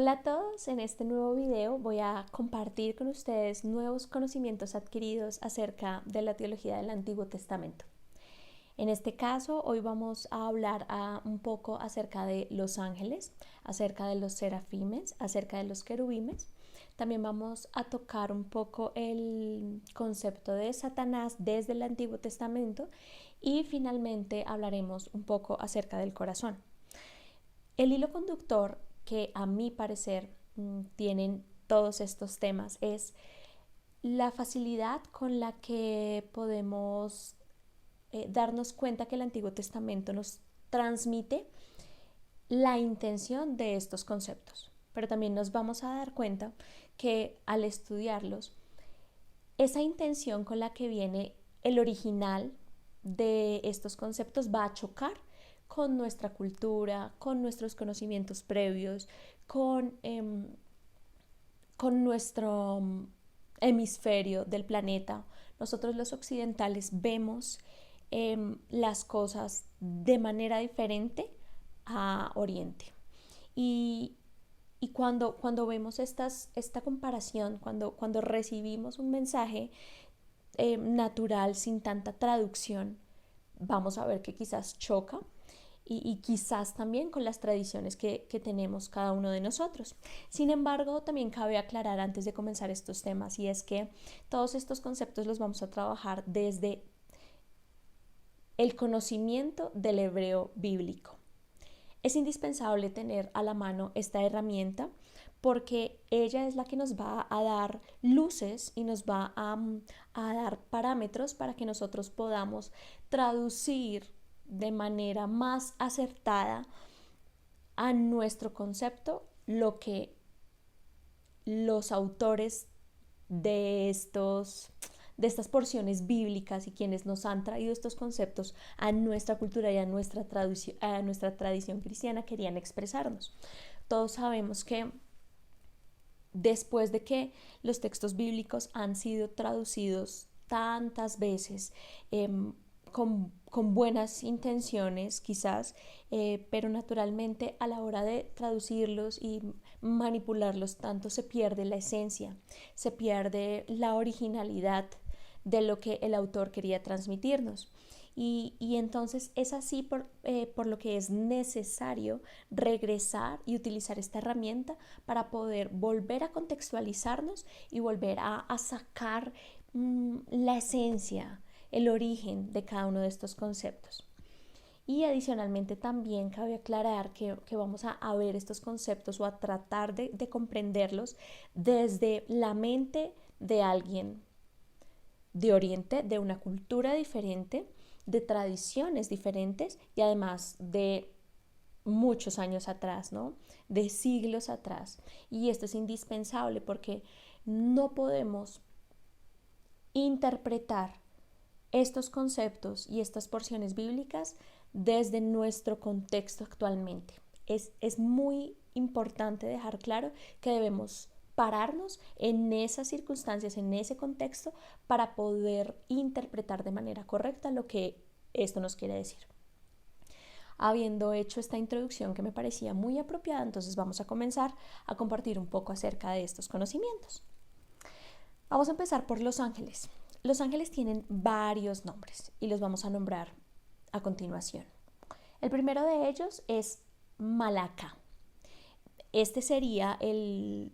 Hola a todos, en este nuevo video voy a compartir con ustedes nuevos conocimientos adquiridos acerca de la teología del Antiguo Testamento. En este caso, hoy vamos a hablar un poco acerca de los ángeles, acerca de los serafimes, acerca de los querubimes. También vamos a tocar un poco el concepto de Satanás desde el Antiguo Testamento y finalmente hablaremos un poco acerca del corazón. El hilo conductor que a mi parecer tienen todos estos temas es la facilidad con la que podemos darnos cuenta que el Antiguo Testamento nos transmite la intención de estos conceptos, pero también nos vamos a dar cuenta que al estudiarlos, esa intención con la que viene el original de estos conceptos va a chocar con nuestra cultura, con nuestros conocimientos previos, con nuestro hemisferio del planeta. Nosotros los occidentales vemos las cosas de manera diferente a Oriente. Y cuando vemos esta comparación, cuando recibimos un mensaje natural sin tanta traducción, vamos a ver que quizás choca y quizás también con las tradiciones que tenemos cada uno de nosotros. Sin embargo, también cabe aclarar antes de comenzar estos temas, y es que todos estos conceptos los vamos a trabajar desde el conocimiento del hebreo bíblico. Es indispensable tener a la mano esta herramienta porque ella es la que nos va a dar luces y nos va a dar parámetros para que nosotros podamos traducir de manera más acertada a nuestro concepto lo que los autores de estas porciones bíblicas y quienes nos han traído estos conceptos a nuestra cultura y a nuestra tradición cristiana querían expresarnos. Todos sabemos que después de que los textos bíblicos han sido traducidos tantas veces, con buenas intenciones quizás, pero naturalmente a la hora de traducirlos y manipularlos tanto se pierde la esencia, se pierde la originalidad de lo que el autor quería transmitirnos. Y entonces es así por lo que es necesario regresar y utilizar esta herramienta para poder volver a contextualizarnos y volver a sacar la esencia, el origen de cada uno de estos conceptos. Y adicionalmente también cabe aclarar que vamos a ver estos conceptos o a tratar de comprenderlos desde la mente de alguien de Oriente, de una cultura diferente, de tradiciones diferentes y además de muchos años atrás, ¿no? De siglos atrás. Y esto es indispensable porque no podemos interpretar estos conceptos y estas porciones bíblicas desde nuestro contexto actualmente. Es muy importante dejar claro que debemos pararnos en esas circunstancias, en ese contexto, para poder interpretar de manera correcta lo que esto nos quiere decir. Habiendo hecho esta introducción que me parecía muy apropiada, entonces vamos a comenzar a compartir un poco acerca de estos conocimientos. Vamos a empezar por los ángeles. Los ángeles tienen varios nombres y los vamos a nombrar a continuación. El primero de ellos es Malaca. Este sería el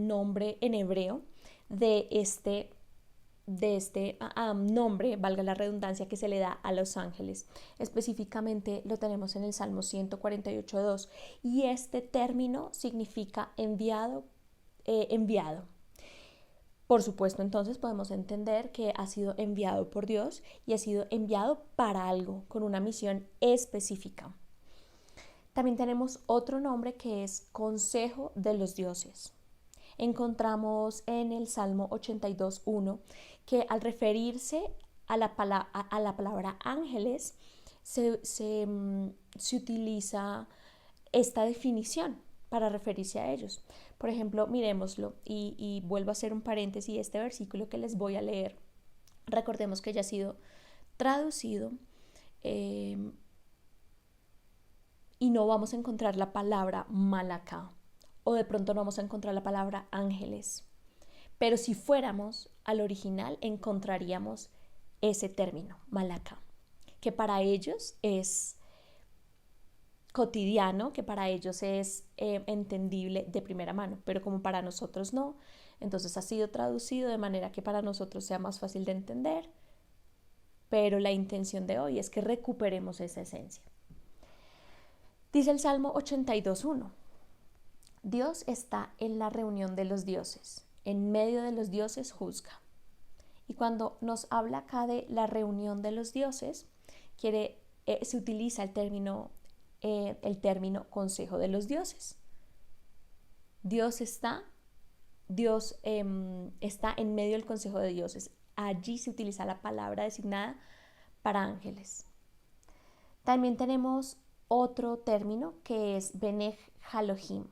nombre en hebreo de este nombre, valga la redundancia, que se le da a los ángeles. Específicamente lo tenemos en el Salmo 148:2 y este término significa enviado. Por supuesto, entonces podemos entender que ha sido enviado por Dios y ha sido enviado para algo, con una misión específica. También tenemos otro nombre que es Consejo de los Dioses. Encontramos en el Salmo 82:1 que al referirse a la palabra ángeles se utiliza esta definición para referirse a ellos. Por ejemplo, miremoslo y vuelvo a hacer un paréntesis, este versículo que les voy a leer, recordemos que ya ha sido traducido y no vamos a encontrar la palabra Malaca o de pronto no vamos a encontrar la palabra ángeles. Pero si fuéramos al original, encontraríamos ese término, malaka, que para ellos es cotidiano, que para ellos es entendible de primera mano, pero como para nosotros no, entonces ha sido traducido de manera que para nosotros sea más fácil de entender, pero la intención de hoy es que recuperemos esa esencia. Dice el Salmo 82:1, Dios está en la reunión de los dioses, en medio de los dioses juzga. Y cuando nos habla acá de la reunión de los dioses, se utiliza el término consejo de los dioses. Dios está en medio del consejo de dioses. Allí se utiliza la palabra designada para ángeles. También tenemos otro término que es Beneh Elohim.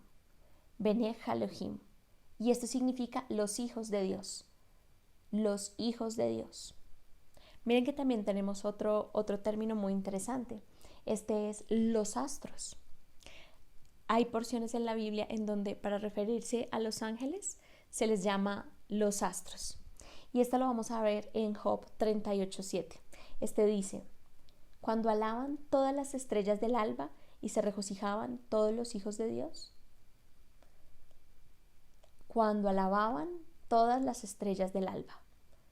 Beneh Elohim. Y esto significa los hijos de Dios. Los hijos de Dios. Miren que también tenemos otro término muy interesante. Este es los astros. Hay porciones en la Biblia en donde para referirse a los ángeles se les llama los astros. Y esto lo vamos a ver en Job 38:7. Este dice, cuando alaban todas las estrellas del alba y se regocijaban todos los hijos de Dios. Cuando alababan todas las estrellas del alba.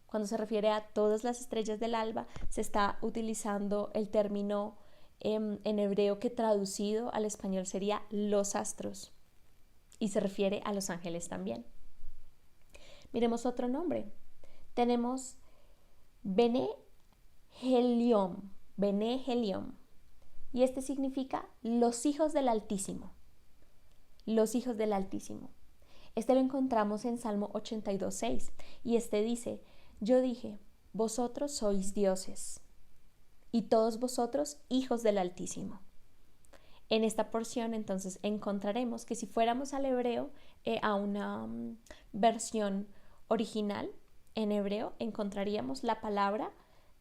Cuando se refiere a todas las estrellas del alba, se está utilizando el término en hebreo que traducido al español sería los astros. Y se refiere a los ángeles también. Miremos otro nombre. Tenemos Beneh Eliom. Beneh Eliom. Y este significa los hijos del Altísimo. Los hijos del Altísimo. Este lo encontramos en Salmo 82:6 y este dice, yo dije, vosotros sois dioses y todos vosotros hijos del Altísimo. En esta porción entonces encontraremos que si fuéramos al hebreo, a una versión original en hebreo, encontraríamos la palabra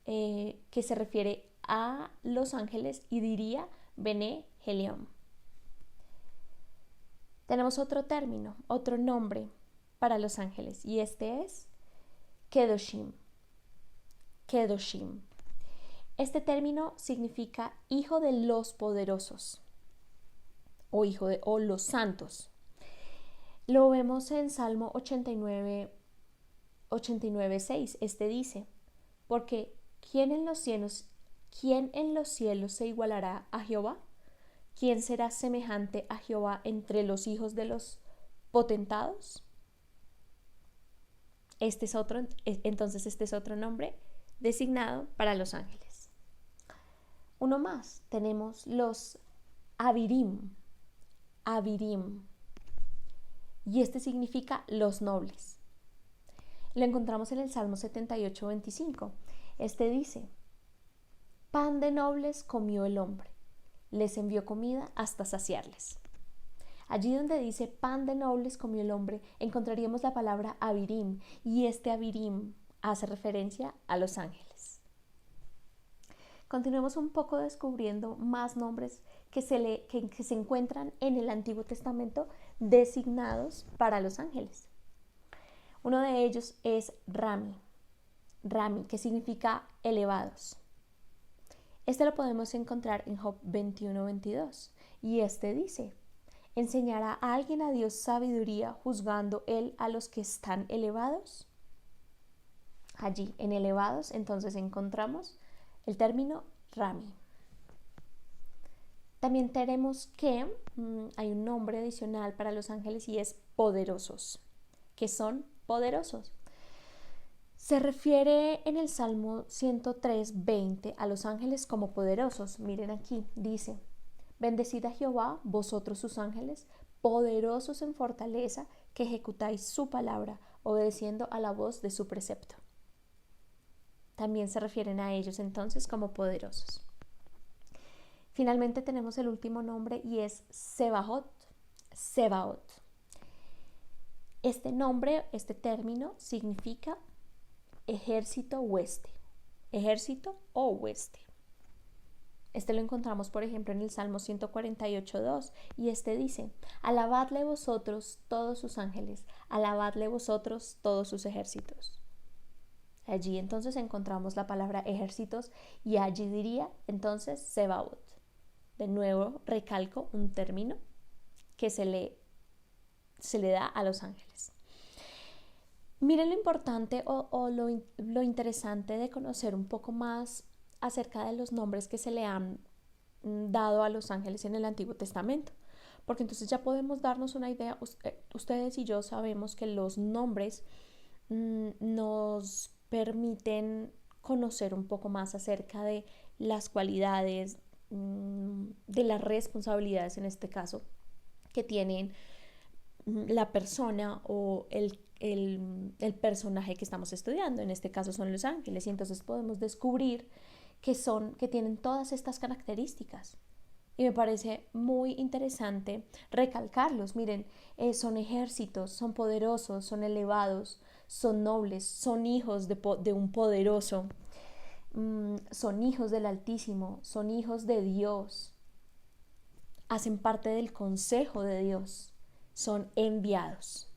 que se refiere a los ángeles y diría Beneh Eliom. Tenemos otro término, otro nombre para los ángeles y este es Kedoshim. Kedoshim. Este término significa hijo de los poderosos o los santos. Lo vemos en Salmo 89:6. Este dice, porque ¿quién en los cielos se igualará a Jehová? ¿Quién será semejante a Jehová entre los hijos de los potentados? Este es otro nombre designado para los ángeles. Uno más, tenemos los Abirim. Abirim. Y este significa los nobles. Lo encontramos en el Salmo 78:25. Este dice, pan de nobles comió el hombre. Les envió comida hasta saciarles. Allí donde dice pan de nobles comió el hombre, encontraríamos la palabra Abirim, y este Abirim hace referencia a los ángeles. Continuemos un poco descubriendo más nombres que se encuentran en el Antiguo Testamento designados para los ángeles. Uno de ellos es Rami, que significa elevados. Este lo podemos encontrar en Job 21:22 y este dice, ¿enseñará a alguien a Dios sabiduría juzgando él a los que están elevados? Allí en elevados entonces encontramos el término Rami. También tenemos que hay un nombre adicional para los ángeles y es poderosos, que son poderosos. Se refiere en el Salmo 103:20 a los ángeles como poderosos. Miren aquí, dice, bendecid a Jehová, vosotros sus ángeles, poderosos en fortaleza, que ejecutáis su palabra, obedeciendo a la voz de su precepto. También se refieren a ellos entonces como poderosos. Finalmente tenemos el último nombre y es Sebaot. Sebaot. Este término significa ejército hueste, ejército o hueste. Este lo encontramos, por ejemplo, en el Salmo 148:2, y este dice: alabadle vosotros todos sus ángeles, alabadle vosotros todos sus ejércitos. Allí entonces encontramos la palabra ejércitos, y allí diría entonces Sebaot. De nuevo recalco un término que se le da a los ángeles. Miren lo importante o lo interesante de conocer un poco más acerca de los nombres que se le han dado a los ángeles en el Antiguo Testamento, porque entonces ya podemos darnos una idea. Ustedes y yo sabemos que los nombres nos permiten conocer un poco más acerca de las cualidades, de las responsabilidades en este caso que tienen la persona o el personaje que estamos estudiando. En este caso son los ángeles, y entonces podemos descubrir que tienen todas estas características. Y me parece muy interesante recalcarlos. Miren, son ejércitos, son poderosos, son elevados, son nobles, son hijos de un poderoso, son hijos del Altísimo, son hijos de Dios, hacen parte del consejo de Dios, son enviados.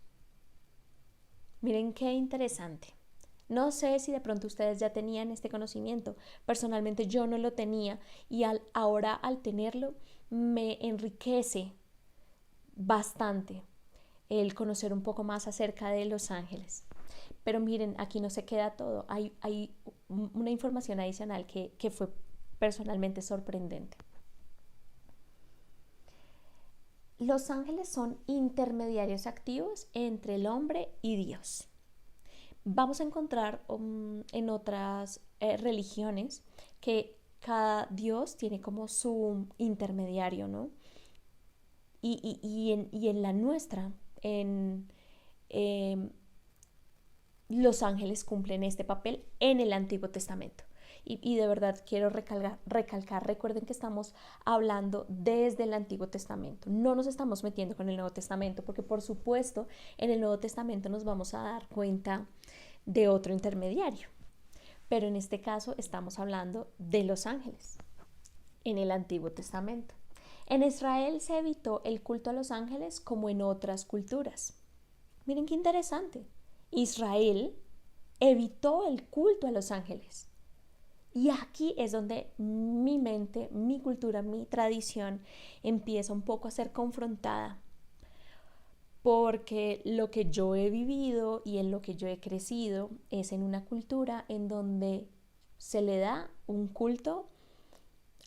Miren qué interesante. No sé si de pronto ustedes ya tenían este conocimiento. Personalmente yo no lo tenía, y ahora al tenerlo me enriquece bastante el conocer un poco más acerca de los ángeles. Pero miren, aquí no se queda todo. Hay una información adicional que fue personalmente sorprendente. Los ángeles son intermediarios activos entre el hombre y Dios. Vamos a encontrar en otras religiones que cada Dios tiene como su intermediario, ¿no? Y en la nuestra, los ángeles cumplen este papel en el Antiguo Testamento. Y de verdad quiero recalcar, recuerden que estamos hablando desde el Antiguo Testamento, no nos estamos metiendo con el Nuevo Testamento, porque por supuesto en el Nuevo Testamento nos vamos a dar cuenta de otro intermediario, pero en este caso estamos hablando de los ángeles en el Antiguo Testamento. En Israel se evitó el culto a los ángeles como en otras culturas. Miren qué interesante. Israel evitó el culto a los ángeles. Y aquí es donde mi mente, mi cultura, mi tradición empieza un poco a ser confrontada, porque lo que yo he vivido y en lo que yo he crecido es en una cultura en donde se le da un culto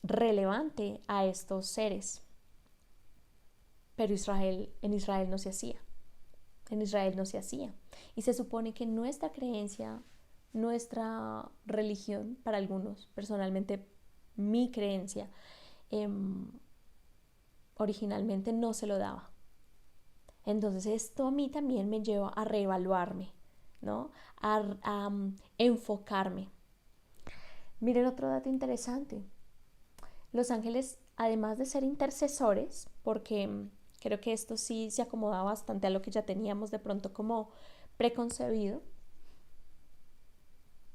relevante a estos seres. Pero en Israel no se hacía. En Israel no se hacía. Y se supone que nuestra creencia, nuestra religión, para algunos, personalmente mi creencia, originalmente no se lo daba. Entonces esto a mí también me lleva a reevaluarme, ¿no? A enfocarme. Miren otro dato interesante. Los ángeles, además de ser intercesores, porque creo que esto sí se acomoda bastante a lo que ya teníamos de pronto como preconcebido,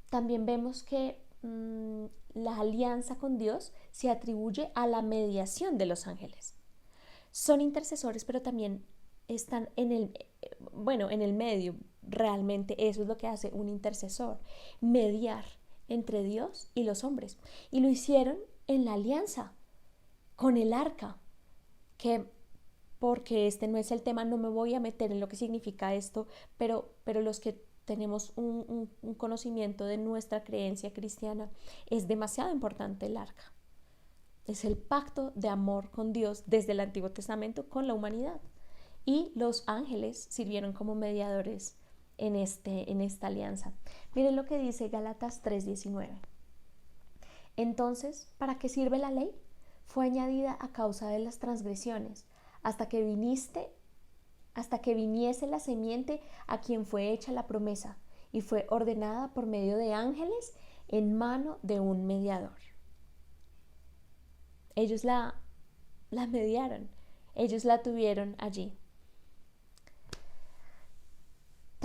también vemos que la alianza con Dios se atribuye a la mediación de los ángeles. Son intercesores, pero también están en el medio. Realmente eso es lo que hace un intercesor: mediar entre Dios y los hombres. Y lo hicieron en la alianza con el arca, que, porque este no es el tema, no me voy a meter en lo que significa esto, pero los que tenemos un conocimiento de nuestra creencia cristiana, es demasiado importante el arca. Es el pacto de amor con Dios desde el Antiguo Testamento con la humanidad. Y los ángeles sirvieron como mediadores en esta alianza. Miren lo que dice Gálatas 3:19. Entonces, ¿para qué sirve la ley? Fue añadida a causa de las transgresiones, hasta que viniese la semiente a quien fue hecha la promesa, y fue ordenada por medio de ángeles en mano de un mediador. Ellos la mediaron, ellos la tuvieron allí.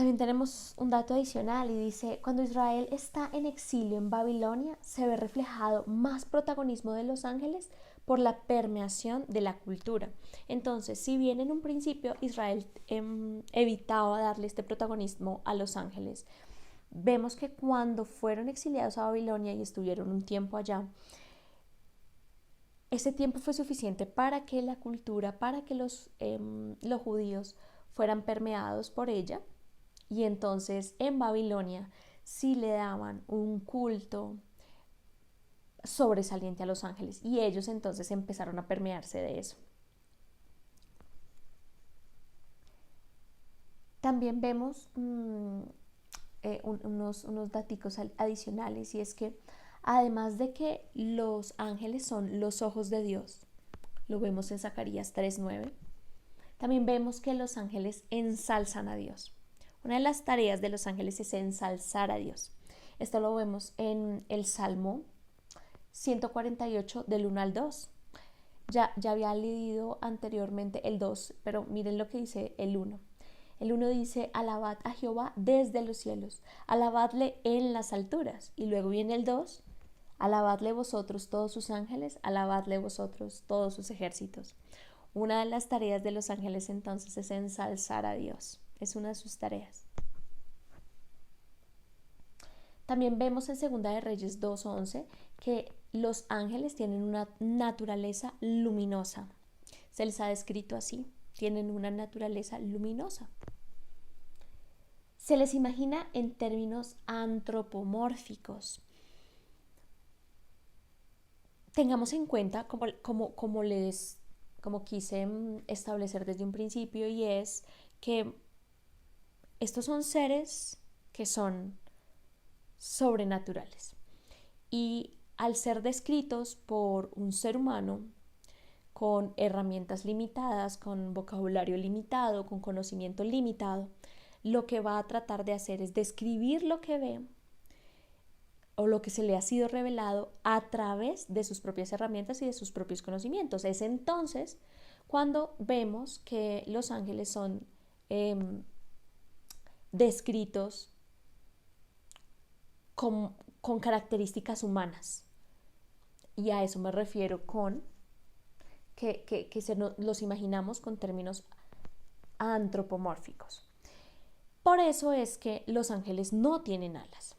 También tenemos un dato adicional y dice, cuando Israel está en exilio en Babilonia, se ve reflejado más protagonismo de los ángeles por la permeación de la cultura. Entonces, si bien en un principio Israel evitaba darle este protagonismo a los ángeles, vemos que cuando fueron exiliados a Babilonia y estuvieron un tiempo allá, ese tiempo fue suficiente para que la cultura, para que los judíos fueran permeados por ella. Y entonces en Babilonia sí le daban un culto sobresaliente a los ángeles y ellos entonces empezaron a permearse de eso. También vemos unos daticos adicionales y es que además de que los ángeles son los ojos de Dios, lo vemos en Zacarías 3:9, también vemos que los ángeles ensalzan a Dios. Una de las tareas de los ángeles es ensalzar a Dios. Esto lo vemos en el Salmo 148 del 1 al 2. Ya había leído anteriormente el 2, pero miren lo que dice el 1. El 1 dice, alabad a Jehová desde los cielos, alabadle en las alturas. Y luego viene el 2, alabadle vosotros todos sus ángeles, alabadle vosotros todos sus ejércitos. Una de las tareas de los ángeles entonces es ensalzar a Dios. Es una de sus tareas. También vemos en Segunda de Reyes 2:11 que los ángeles tienen una naturaleza luminosa. Se les ha descrito así, tienen una naturaleza luminosa. Se les imagina en términos antropomórficos. Tengamos en cuenta, como quise establecer desde un principio, y es que estos son seres que son sobrenaturales. Y al ser descritos por un ser humano con herramientas limitadas, con vocabulario limitado, con conocimiento limitado, lo que va a tratar de hacer es describir lo que ve o lo que se le ha sido revelado a través de sus propias herramientas y de sus propios conocimientos. Es entonces cuando vemos que los ángeles son descritos con características humanas. Y a eso me refiero con que los imaginamos con términos antropomórficos. Por eso es que los ángeles no tienen alas.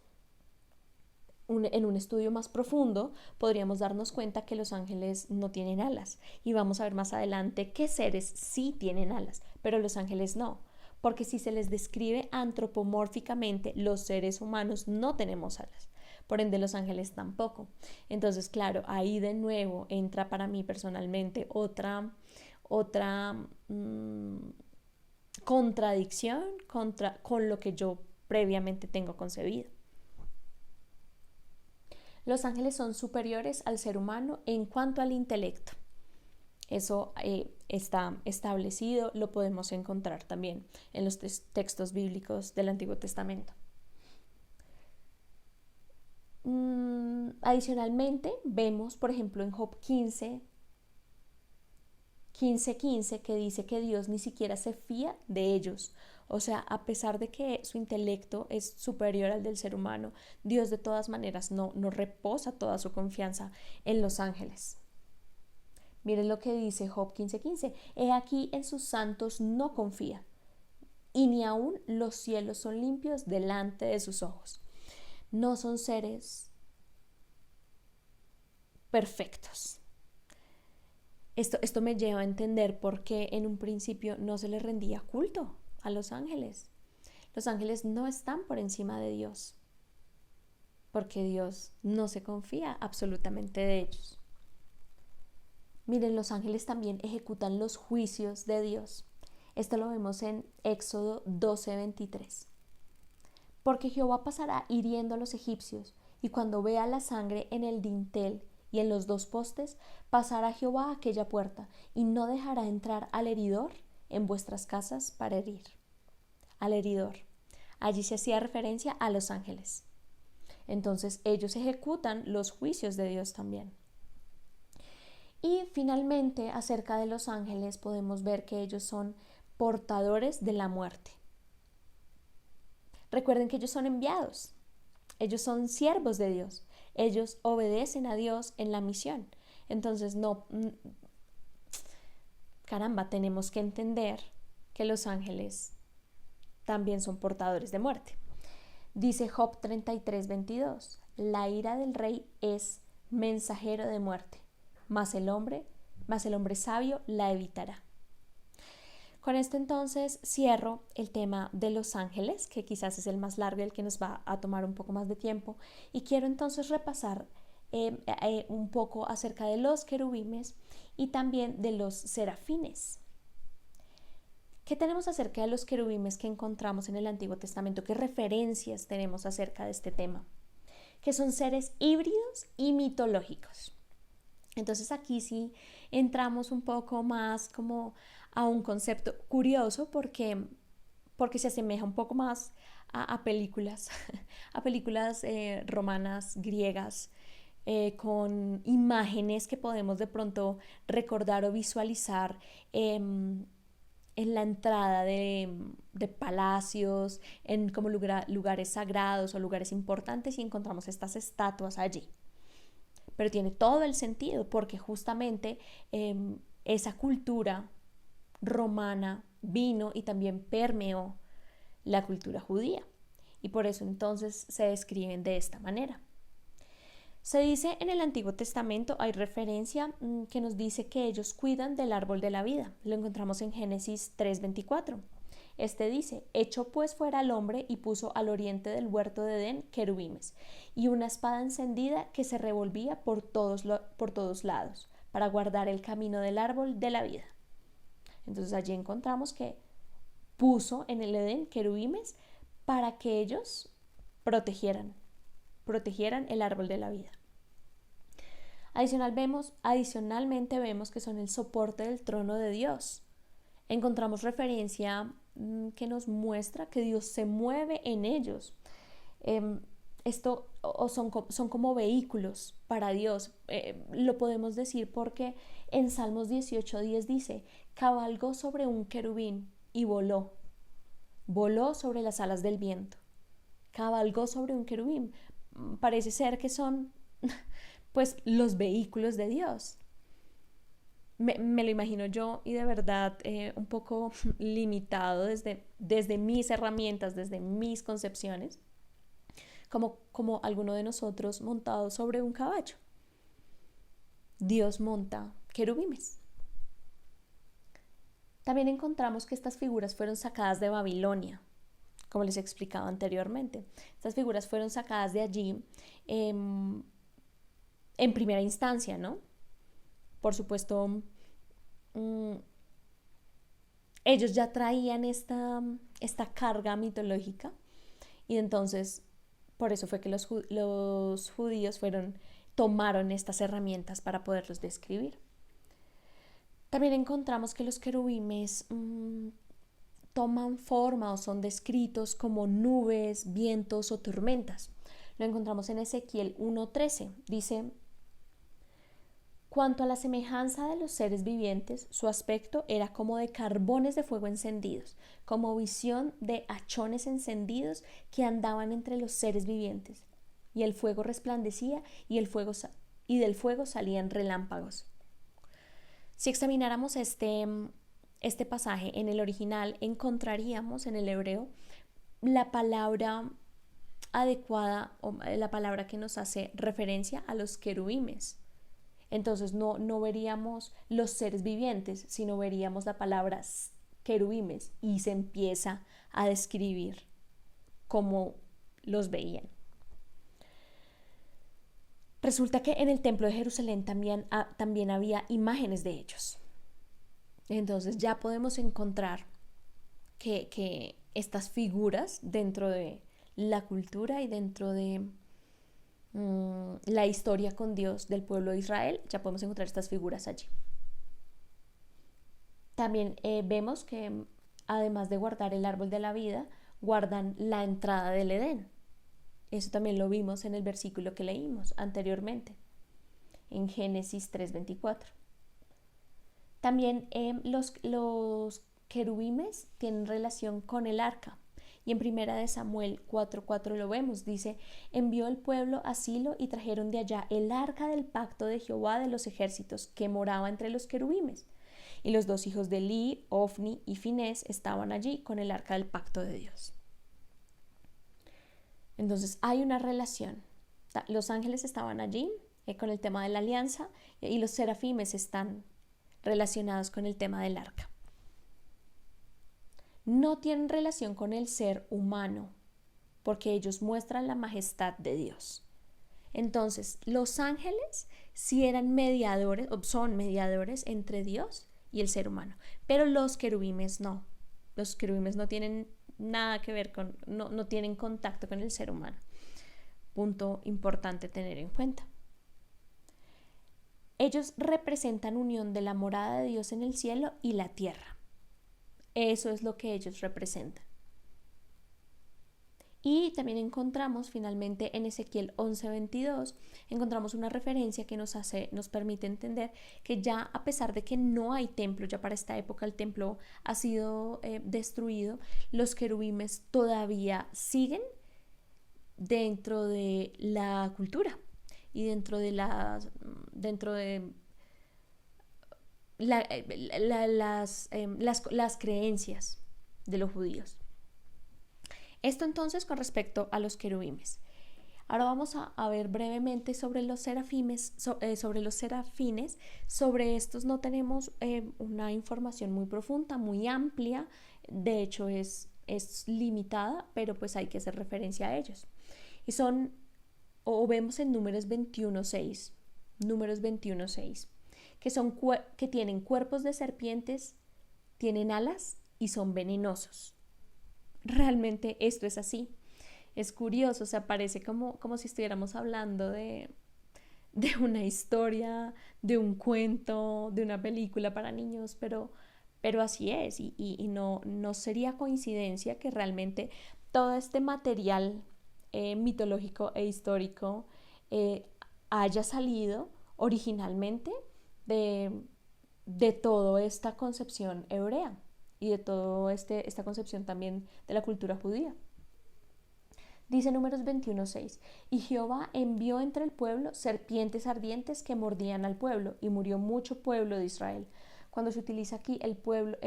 En un estudio más profundo podríamos darnos cuenta que los ángeles no tienen alas. Y vamos a ver más adelante qué seres sí tienen alas, pero los ángeles no. Porque si se les describe antropomórficamente, los seres humanos no tenemos alas. Por ende, los ángeles tampoco. Entonces, claro, ahí de nuevo entra para mí personalmente otra contradicción con lo que yo previamente tengo concebido. Los ángeles son superiores al ser humano en cuanto al intelecto. Eso está establecido, lo podemos encontrar también en los textos bíblicos del Antiguo Testamento. Adicionalmente, vemos, por ejemplo, en Job 15:15 que dice que Dios ni siquiera se fía de ellos. O sea, a pesar de que su intelecto es superior al del ser humano, Dios de todas maneras no reposa toda su confianza en los ángeles. Miren lo que dice Job 15:15. He aquí en sus santos no confía, y ni aun los cielos son limpios delante de sus ojos. No son seres perfectos. Esto me lleva a entender por qué en un principio no se les rendía culto a los ángeles. Los ángeles no están por encima de Dios, porque Dios no se confía absolutamente de ellos. Miren, los ángeles también ejecutan los juicios de Dios. Esto lo vemos en Éxodo 12:23. Porque Jehová pasará hiriendo a los egipcios, y cuando vea la sangre en el dintel y en los dos postes, pasará Jehová a aquella puerta, y no dejará entrar al heridor en vuestras casas para herir. Al heridor. Allí se hacía referencia a los ángeles. Entonces ellos ejecutan los juicios de Dios también. Y finalmente, acerca de los ángeles, podemos ver que ellos son portadores de la muerte. Recuerden que ellos son enviados, ellos son siervos de Dios, ellos obedecen a Dios en la misión. Entonces, no, caramba, tenemos que entender que los ángeles también son portadores de muerte. Dice Job 33:22, la ira del rey es mensajero de muerte, mas el hombre sabio la evitará. Con esto entonces cierro el tema de los ángeles, que quizás es el más largo y el que nos va a tomar un poco más de tiempo, y quiero entonces repasar un poco acerca de los querubines y también de los serafines. ¿Qué tenemos acerca de los querubines que encontramos en el Antiguo Testamento? ¿Qué referencias tenemos acerca de este tema? Que son seres híbridos y mitológicos. Entonces aquí sí entramos un poco más como a un concepto curioso porque se asemeja un poco más a películas, a películas romanas, griegas, con imágenes que podemos de pronto recordar o visualizar en la entrada de palacios, en como lugares sagrados o lugares importantes, y encontramos estas estatuas allí. Pero tiene todo el sentido porque justamente esa cultura romana vino y también permeó la cultura judía, y por eso entonces se describen de esta manera. Se dice en el Antiguo Testamento, hay referencia que nos dice que ellos cuidan del árbol de la vida. Lo encontramos en Génesis 3:24. Este dice, echó pues fuera al hombre y puso al oriente del huerto de Edén querubines y una espada encendida que se revolvía por todos lados para guardar el camino del árbol de la vida. Entonces allí encontramos que puso en el Edén querubines para que ellos protegieran el árbol de la vida. Adicionalmente vemos que son el soporte del trono de Dios. Encontramos referencia que nos muestra que Dios se mueve en ellos. Esto son como vehículos para Dios. Lo podemos decir porque en Salmos 18:10 dice, cabalgó sobre un querubín y voló sobre las alas del viento. Cabalgó sobre un querubín. Parece ser que son pues los vehículos de Dios. Me lo imagino yo, y de verdad un poco limitado desde mis herramientas, desde mis concepciones, como alguno de nosotros montado sobre un caballo. Dios monta querubines. También encontramos que estas figuras fueron sacadas de Babilonia, como les explicaba anteriormente. Estas figuras fueron sacadas de allí en primera instancia, ¿no? Por supuesto, ellos ya traían esta carga mitológica, y entonces por eso fue que los judíos tomaron estas herramientas para poderlos describir. También encontramos que los querubines toman forma o son descritos como nubes, vientos o tormentas. Lo encontramos en Ezequiel 1:13. Dice, cuanto a la semejanza de los seres vivientes, su aspecto era como de carbones de fuego encendidos, como visión de hachones encendidos que andaban entre los seres vivientes. Y el fuego resplandecía y del fuego salían relámpagos. Si examináramos este pasaje en el original, encontraríamos en el hebreo la palabra adecuada o la palabra que nos hace referencia a los querubines. Entonces no veríamos los seres vivientes, sino veríamos la palabra querubines, y se empieza a describir cómo los veían. Resulta que en el templo de Jerusalén también había imágenes de ellos. Entonces ya podemos encontrar que estas figuras dentro de la cultura y dentro de la historia con Dios del pueblo de Israel, ya podemos encontrar estas figuras allí. También vemos que además de guardar el árbol de la vida, guardan la entrada del Edén. Eso también lo vimos en el versículo que leímos anteriormente, en Génesis 3:24. También los querubines tienen relación con el arca, Y en primera de Samuel 4:4 lo vemos, dice, envió el pueblo a Silo y trajeron de allá el arca del pacto de Jehová de los ejércitos que moraba entre los querubimes. Y los dos hijos de Eli, Ofni y Finés estaban allí con el arca del pacto de Dios. Entonces hay una relación. Los ángeles estaban allí con el tema de la alianza y los serafimes están relacionados con el tema del arca. No tienen relación con el ser humano porque ellos muestran la majestad de Dios. Entonces, los ángeles sí eran mediadores, o son mediadores entre Dios y el ser humano, pero los querubimes no. Los querubimes no tienen nada que ver con, no tienen contacto con el ser humano. Punto importante tener en cuenta. Ellos representan unión de la morada de Dios en el cielo y la tierra. Eso es lo que ellos representan. Y también encontramos finalmente en Ezequiel 11:22, encontramos una referencia que nos permite entender que ya a pesar de que no hay templo, ya para esta época el templo ha sido destruido, los querubimes todavía siguen dentro de la cultura y dentro de las creencias de los judíos. Esto entonces con respecto a los querubimes. Ahora vamos a ver brevemente sobre los serafines. Sobre estos no tenemos una información muy profunda, muy amplia. De hecho es limitada, pero pues hay que hacer referencia a ellos. Y son, o vemos en Números 21:6, que tienen cuerpos de serpientes, tienen alas y son venenosos. Realmente esto es así. Es curioso, o sea, parece como si estuviéramos hablando de una historia, de un cuento, de una película para niños, pero así es. Y no sería coincidencia que realmente todo este material mitológico e histórico haya salido originalmente de toda esta concepción hebrea y de toda esta concepción también de la cultura judía. Dice Números 21:6, y Jehová envió entre el pueblo serpientes ardientes que mordían al pueblo, y murió mucho pueblo de Israel. Cuando se utiliza aquí el pueblo,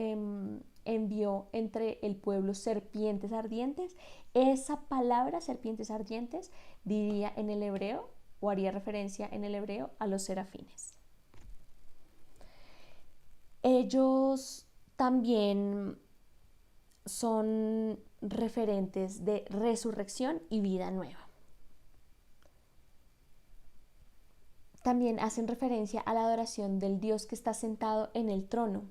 envió entre el pueblo serpientes ardientes, esa palabra serpientes ardientes diría en el hebreo, o haría referencia en el hebreo a los serafines. Ellos también son referentes de resurrección y vida nueva. También hacen referencia a la adoración del Dios que está sentado en el trono.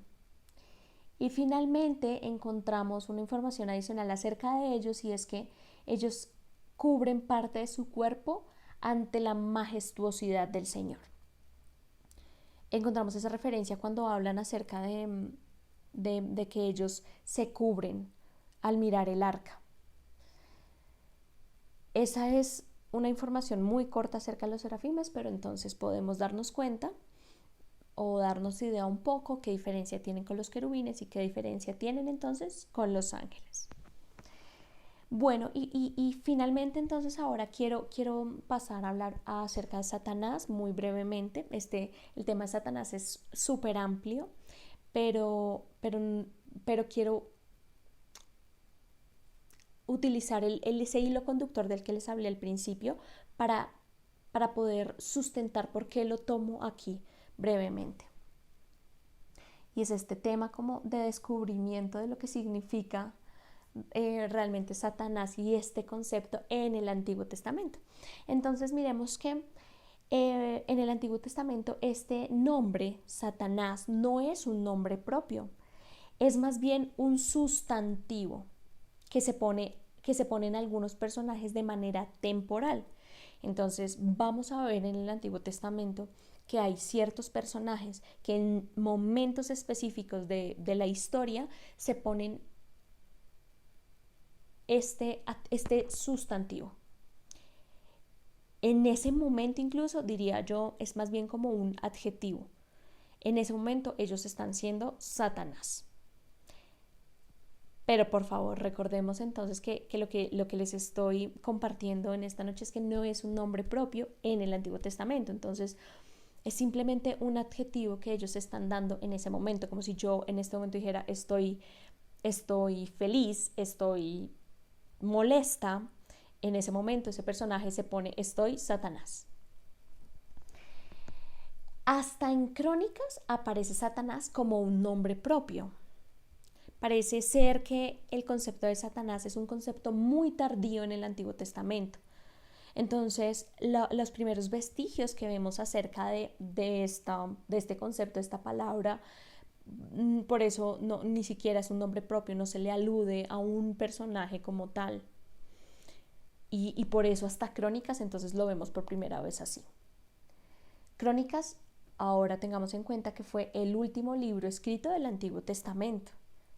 Y finalmente encontramos una información adicional acerca de ellos, y es que ellos cubren parte de su cuerpo ante la majestuosidad del Señor. Encontramos esa referencia cuando hablan acerca de que ellos se cubren al mirar el arca. Esa es una información muy corta acerca de los serafimes, pero entonces podemos darnos cuenta o darnos idea un poco qué diferencia tienen con los querubines y qué diferencia tienen entonces con los ángeles. Bueno, y finalmente entonces ahora quiero pasar a hablar acerca de Satanás muy brevemente. El tema de Satanás es súper amplio, pero quiero utilizar ese hilo conductor del que les hablé al principio para poder sustentar por qué lo tomo aquí brevemente. Y es este tema como de descubrimiento de lo que significa realmente Satanás y este concepto en el Antiguo Testamento. Entonces miremos que en el Antiguo Testamento este nombre, Satanás, no es un nombre propio, es más bien un sustantivo que se pone en algunos personajes de manera temporal. Entonces vamos a ver en el Antiguo Testamento que hay ciertos personajes que en momentos específicos de la historia se ponen este sustantivo. En ese momento incluso diría yo es más bien como un adjetivo. En ese momento ellos están siendo Satanás. Pero por favor, recordemos entonces lo que les estoy compartiendo en esta noche es que no es un nombre propio en el Antiguo Testamento. Entonces, es simplemente un adjetivo que ellos están dando en ese momento, como si yo en este momento dijera estoy feliz, estoy molesta. En ese momento ese personaje se pone estoy Satanás. Hasta en Crónicas aparece Satanás como un nombre propio. Parece ser que el concepto de Satanás es un concepto muy tardío en el Antiguo Testamento. Entonces, los primeros vestigios que vemos acerca de este concepto, de esta palabra, por eso no, ni siquiera es un nombre propio, no se le alude a un personaje como tal. Y por eso hasta Crónicas entonces lo vemos por primera vez así. Crónicas, ahora tengamos en cuenta que fue el último libro escrito del Antiguo Testamento.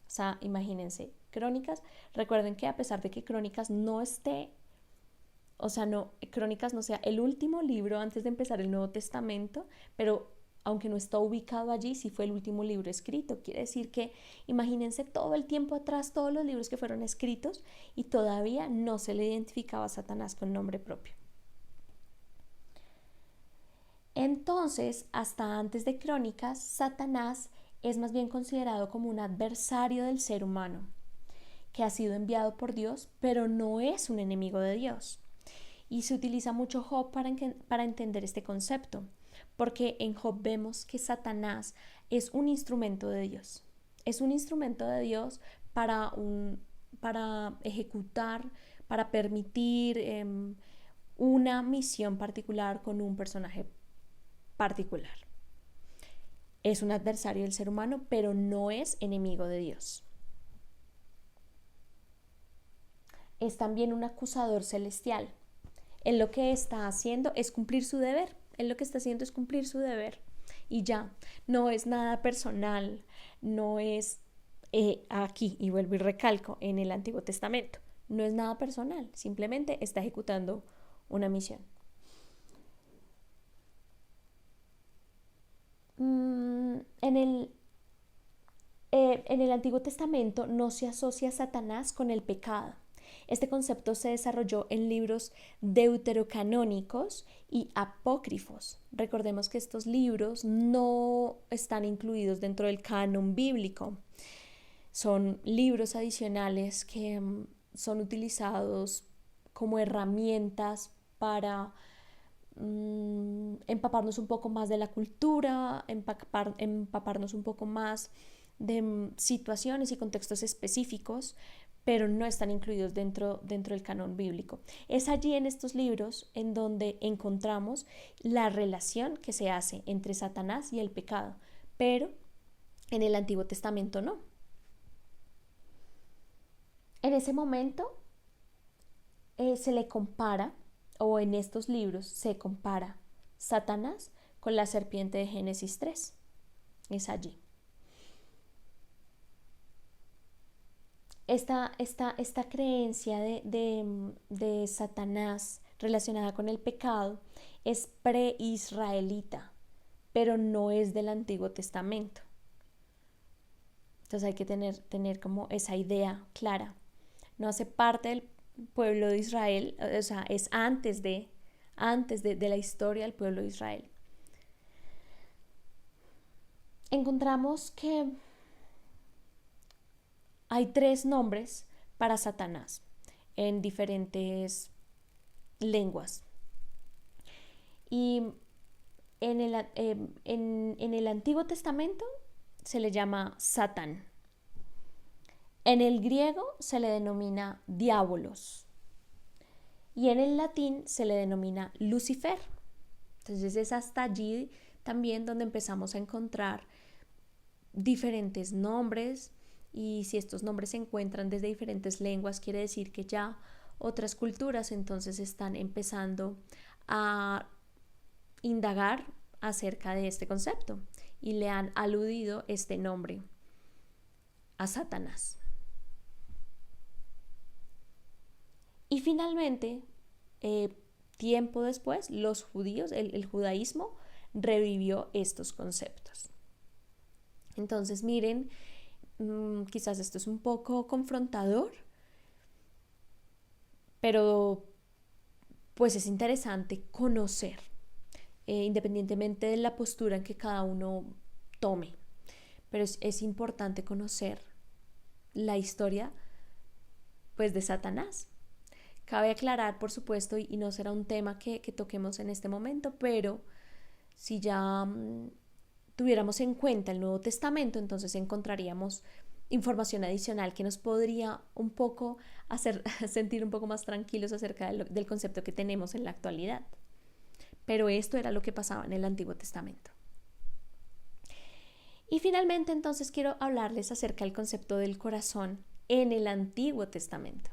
O sea, imagínense, Crónicas, recuerden que a pesar de que Crónicas no esté, o sea, no, Crónicas no sea el último libro antes de empezar el Nuevo Testamento, pero aunque no está ubicado allí, sí fue el último libro escrito. Quiere decir que imagínense todo el tiempo atrás, todos los libros que fueron escritos y todavía no se le identificaba a Satanás con nombre propio. Entonces, hasta antes de Crónicas, Satanás es más bien considerado como un adversario del ser humano, que ha sido enviado por Dios, pero no es un enemigo de Dios. Y se utiliza mucho Job para entender este concepto, porque en Job vemos que Satanás es un instrumento de Dios. Es un instrumento de Dios para ejecutar, para permitir una misión particular con un personaje particular. Es un adversario del ser humano, pero no es enemigo de Dios. Es también un acusador celestial. Él lo que está haciendo es cumplir su deber. Él lo que está haciendo es cumplir su deber. Y ya, no es nada personal, no es aquí, y vuelvo y recalco, en el Antiguo Testamento. No es nada personal, simplemente está ejecutando una misión. En el Antiguo Testamento no se asocia a Satanás con el pecado. Este concepto se desarrolló en libros deuterocanónicos y apócrifos. Recordemos que estos libros no están incluidos dentro del canon bíblico. Son libros adicionales que son utilizados como herramientas para empaparnos un poco más de la cultura, empaparnos un poco más de situaciones y contextos específicos, pero no están incluidos dentro del canon bíblico. Es allí en estos libros en donde encontramos la relación que se hace entre Satanás y el pecado, pero en el Antiguo Testamento no. En ese momento se le compara, o en estos libros se compara Satanás con la serpiente de Génesis 3. Es allí. Esta creencia de Satanás relacionada con el pecado es pre-israelita, pero no es del Antiguo Testamento. Entonces hay que tener como esa idea clara. No hace parte del pueblo de Israel, o sea, es antes de la historia del pueblo de Israel. Encontramos que hay 3 nombres para Satanás en diferentes lenguas. Y en el Antiguo Testamento se le llama Satán. En el griego se le denomina diabolos. Y en el latín se le denomina Lucifer. Entonces es hasta allí también donde empezamos a encontrar diferentes nombres. Y si estos nombres se encuentran desde diferentes lenguas, quiere decir que ya otras culturas entonces están empezando a indagar acerca de este concepto y le han aludido este nombre a Satanás. Y finalmente, tiempo después, los judíos, el judaísmo revivió estos conceptos. Entonces miren quizás esto es un poco confrontador, pero pues es interesante conocer, independientemente de la postura en que cada uno tome, pero es importante conocer la historia pues de Satanás. Cabe aclarar, por supuesto, y no será un tema que toquemos en este momento, pero si ya tuviéramos en cuenta el Nuevo Testamento, entonces encontraríamos información adicional que nos podría un poco hacer sentir un poco más tranquilos acerca del concepto que tenemos en la actualidad. Pero esto era lo que pasaba en el Antiguo Testamento. Y finalmente, entonces, quiero hablarles acerca del concepto del corazón en el Antiguo Testamento.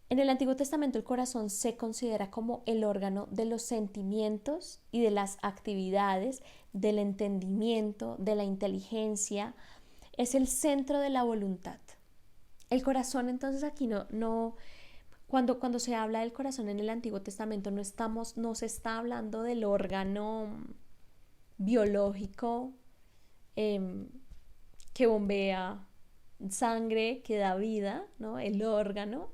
En el Antiguo Testamento el corazón se considera como el órgano de los sentimientos y de las actividades, del entendimiento, de la inteligencia. Es el centro de la voluntad. El corazón, entonces, aquí cuando se habla del corazón en el Antiguo Testamento no se está hablando del órgano biológico que bombea sangre, que da vida, ¿no? El órgano.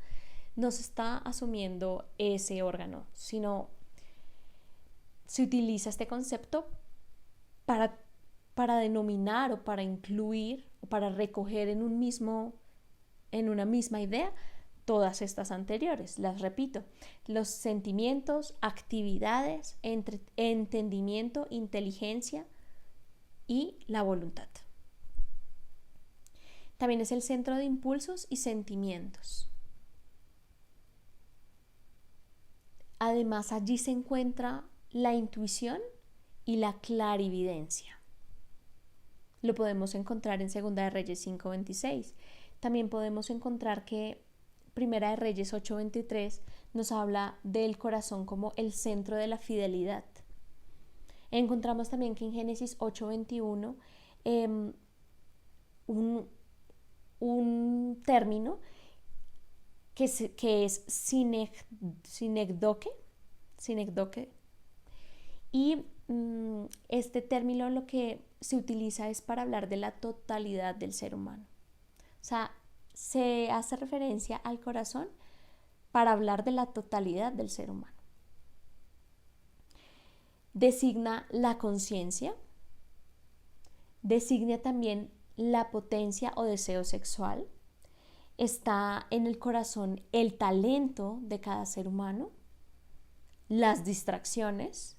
No se está asumiendo ese órgano, sino se utiliza este concepto para denominar o para incluir o para recoger en una misma idea todas estas anteriores. Las repito: los sentimientos, actividades, entendimiento, inteligencia y la voluntad. También es el centro de impulsos y sentimientos. Además, allí se encuentra la intuición y la clarividencia. Lo podemos encontrar en 2 de Reyes 5:26. También podemos encontrar que 1 de Reyes 8:23 nos habla del corazón como el centro de la fidelidad. Encontramos también que en Génesis 8:21 un término que es sinecdoque, y este término lo que se utiliza es para hablar de la totalidad del ser humano. O sea, se hace referencia al corazón para hablar de la totalidad del ser humano. Designa la conciencia, designa también la potencia o deseo sexual. Está en el corazón el talento de cada ser humano, las distracciones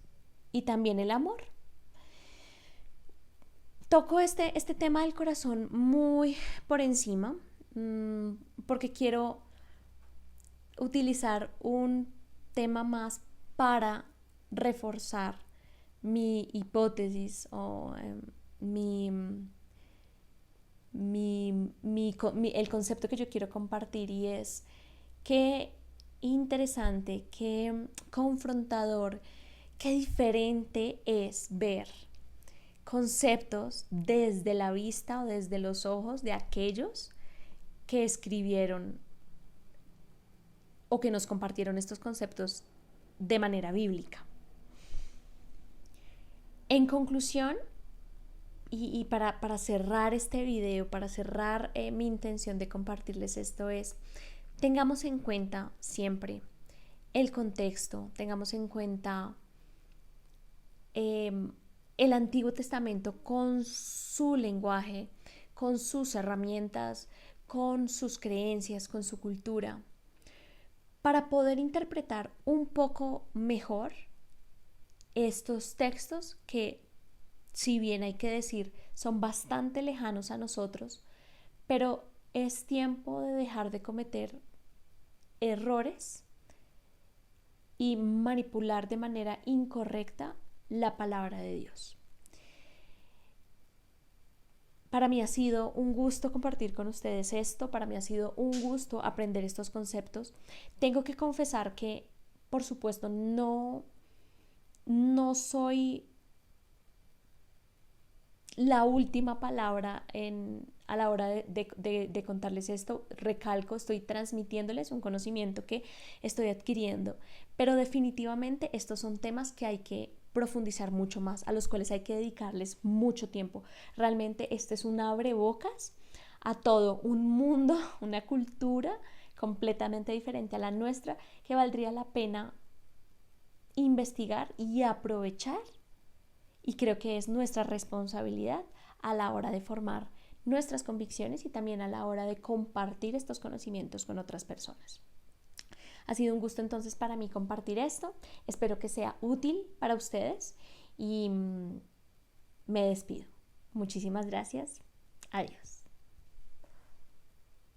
y también el amor. Toco este tema del corazón muy por encima porque quiero utilizar un tema más para reforzar mi hipótesis o el concepto que yo quiero compartir, y es qué interesante, qué confrontador, qué diferente es ver conceptos desde la vista o desde los ojos de aquellos que escribieron o que nos compartieron estos conceptos de manera bíblica. En conclusión, y para cerrar este video, para cerrar mi intención de compartirles esto, es: tengamos en cuenta siempre el contexto, tengamos en cuenta el Antiguo Testamento con su lenguaje, con sus herramientas, con sus creencias, con su cultura, para poder interpretar un poco mejor estos textos que, si bien hay que decir, son bastante lejanos a nosotros, pero es tiempo de dejar de cometer errores y manipular de manera incorrecta la palabra de Dios. Para mí ha sido un gusto compartir con ustedes esto, para mí ha sido un gusto aprender estos conceptos. Tengo que confesar que, por supuesto, no soy la última palabra a la hora de contarles esto. Recalco, estoy transmitiéndoles un conocimiento que estoy adquiriendo, pero definitivamente estos son temas que hay que profundizar mucho más, a los cuales hay que dedicarles mucho tiempo. Realmente este es un abrebocas a todo un mundo, una cultura completamente diferente a la nuestra, que valdría la pena investigar y aprovechar, y creo que es nuestra responsabilidad a la hora de formar nuestras convicciones y también a la hora de compartir estos conocimientos con otras personas. Ha sido un gusto entonces para mí compartir esto. Espero que sea útil para ustedes y me despido. Muchísimas gracias. Adiós.